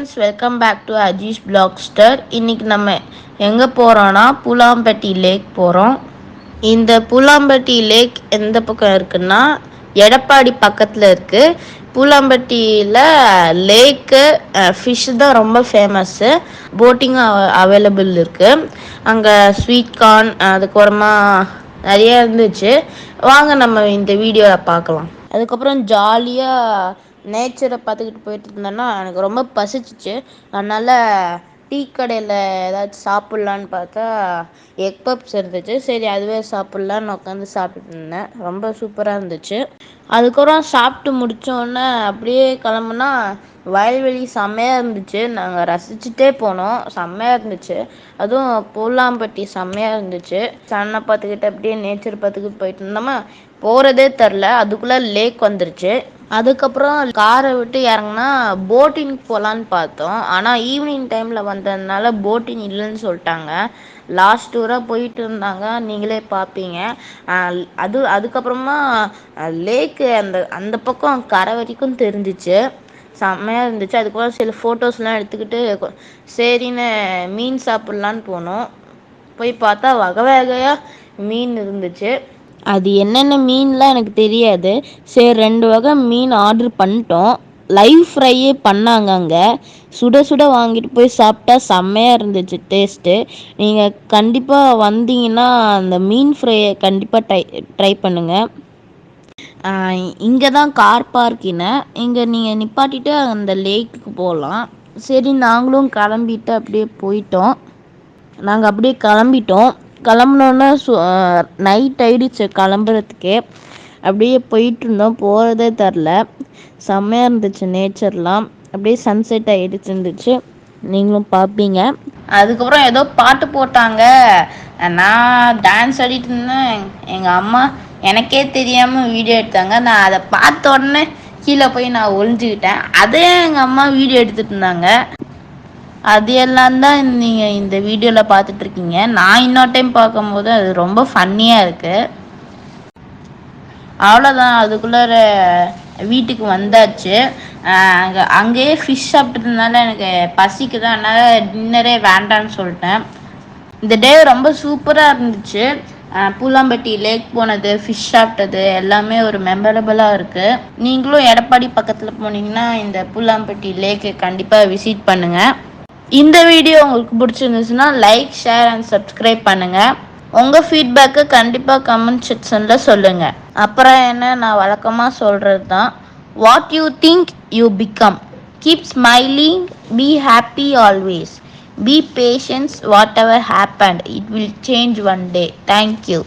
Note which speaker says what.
Speaker 1: Welcome back to Ajish Blogster. இன்னைக்கு நம்ம எங்கே போகிறோன்னா பூலாம்பட்டி லேக் போகிறோம். இந்த பூலாம்பட்டி லேக் எந்த பக்கம் இருக்குன்னா எடப்பாடி பக்கத்தில் இருக்குது. பூலாம்பட்டியில் லேக்கு ஃபிஷ்ஷு தான் ரொம்ப ஃபேமஸ்ஸு. போட்டிங்கும் அவைலபிள் இருக்குது. அங்கே ஸ்வீட் கார்ன் அதுக்கப்புறமா நிறைய இருந்துச்சு. வாங்க நம்ம இந்த வீடியோவில் பார்க்கலாம். அதுக்கப்புறம் ஜாலியாக நேச்சரை பார்த்துக்கிட்டு போயிட்டு இருந்தேன்னா எனக்கு ரொம்ப பசிச்சிச்சு. அதனால் டீ கடையில் ஏதாச்சும் சாப்பிட்லான்னு பார்த்தா எக் பப்ஸ் இருந்துச்சு. சரி அதுவே சாப்பிட்லான்னு உட்காந்து சாப்பிட்டுட்டு இருந்தேன். ரொம்ப சூப்பராக இருந்துச்சு. அதுக்கப்புறம் சாப்பிட்டு முடித்தோடனே அப்படியே கிளம்புனா வயல்வெளி செம்மையாக இருந்துச்சு. நாங்கள் ரசிச்சுட்டே போனோம். செம்மையாக இருந்துச்சு. அதுவும் பூலாம்பட்டி செம்மையாக இருந்துச்சு. சன்னை பார்த்துக்கிட்டு அப்படியே நேச்சர் பார்த்துக்கிட்டு போயிட்டு இருந்தோமா போகிறதே தெரில. அதுக்குள்ளே லேக் வந்துருச்சு. அதுக்கப்புறம் காரை விட்டு இறங்குனா போட்டிங் போகலான்னு பார்த்தோம். ஆனால் ஈவினிங் டைமில் வந்ததுனால போட்டிங் இல்லைன்னு சொல்லிட்டாங்க. லாஸ்ட் டூராக போயிட்டு இருந்தாங்க, நீங்களே பார்ப்பீங்க. அதுக்கப்புறமா லேக்கு அந்த பக்கம் கரை வரைக்கும் தெரிஞ்சிச்சு. செம்மையாக இருந்துச்சு. அதுக்கப்புறம் சில ஃபோட்டோஸ்லாம் எடுத்துக்கிட்டு சரின்னு மீன் சாப்பிட்லான்னு போனோம். போய் பார்த்தா வகை வகையாக மீன் இருந்துச்சு. அது என்னென்ன மீன்லாம் எனக்கு தெரியாது. சரி 2 வகை மீன் ஆர்டர் பண்ணிட்டோம். லைவ் ஃப்ரையே பண்ணாங்க. அங்கே சுட சுட வாங்கிட்டு போய் சாப்பிட்டா செம்மையாக இருந்துச்சு டேஸ்ட்டு. நீங்கள் கண்டிப்பாக வந்தீங்கன்னா அந்த மீன் ஃப்ரையை கண்டிப்பாக ட்ரை பண்ணுங்கள். இங்கே தான் கார் பார்க்கிங்கு. இங்கே நீங்கள் நிப்பாட்டிட்டு அந்த லேக்குக்கு போகலாம். சரி நாங்களும் கிளம்பிட்டு அப்படியே போயிட்டோம். நாங்கள் அப்படியே கிளம்புனோன்னா நைட் ஆகிடுச்சு கிளம்புறதுக்கே. அப்படியே போயிட்டு இருந்தோம். போகிறதே தெரில. செம்மையாக இருந்துச்சு நேச்சர்லாம். அப்படியே சன்செட் ஆகிடுச்சு இருந்துச்சு. நீங்களும் பார்ப்பீங்க. அதுக்கப்புறம் ஏதோ பாட்டு போட்டாங்க. நான் டான்ஸ் ஆடிட்டு இருந்தேன். எங்கள் அம்மா எனக்கே தெரியாமல் வீடியோ எடுத்தாங்க. நான் அதை பார்த்த உடனே கீழே போய் நான் ஒளிஞ்சுக்கிட்டேன். அதே எங்கள் அம்மா வீடியோ எடுத்துகிட்டு இருந்தாங்க. அது எல்லாம் தான் நீங்கள் இந்த வீடியோவில் பார்த்துட்ருக்கீங்க. நான் இன்னொரு டைம் பார்க்கும்போது அது ரொம்ப ஃபன்னியாக இருக்குது. அவ்வளோதான், அதுக்குள்ளார வீட்டுக்கு வந்தாச்சு. அங்கேயே ஃபிஷ் சாப்பிட்டதுனால எனக்கு பசிக்குது. அதனால் டின்னரே வேண்டான்னு சொல்லிட்டேன். இந்த டே ரொம்ப சூப்பராக இருந்துச்சு. பூலாம்பட்டி லேக் போனது, ஃபிஷ் சாப்பிட்டது எல்லாமே ஒரு மெமரபிளாக இருக்குது. நீங்களும் எடப்பாடி பக்கத்தில் போனீங்கன்னா இந்த பூலாம்பட்டி லேக்கு கண்டிப்பாக விசிட் பண்ணுங்கள். இந்த வீடியோ உங்களுக்கு பிடிச்சிருந்துச்சுன்னா லைக், ஷேர் அண்ட் சப்ஸ்கிரைப் பண்ணுங்கள். உங்கள் ஃபீட்பேக்கு கண்டிப்பாக கமெண்ட் செக்ஷனில் சொல்லுங்கள். அப்புறம் என்ன, நான் வழக்கமாக சொல்கிறது தான், what you think you become. Keep smiling, be happy always, be patience, whatever happened it will change one day. Thank you.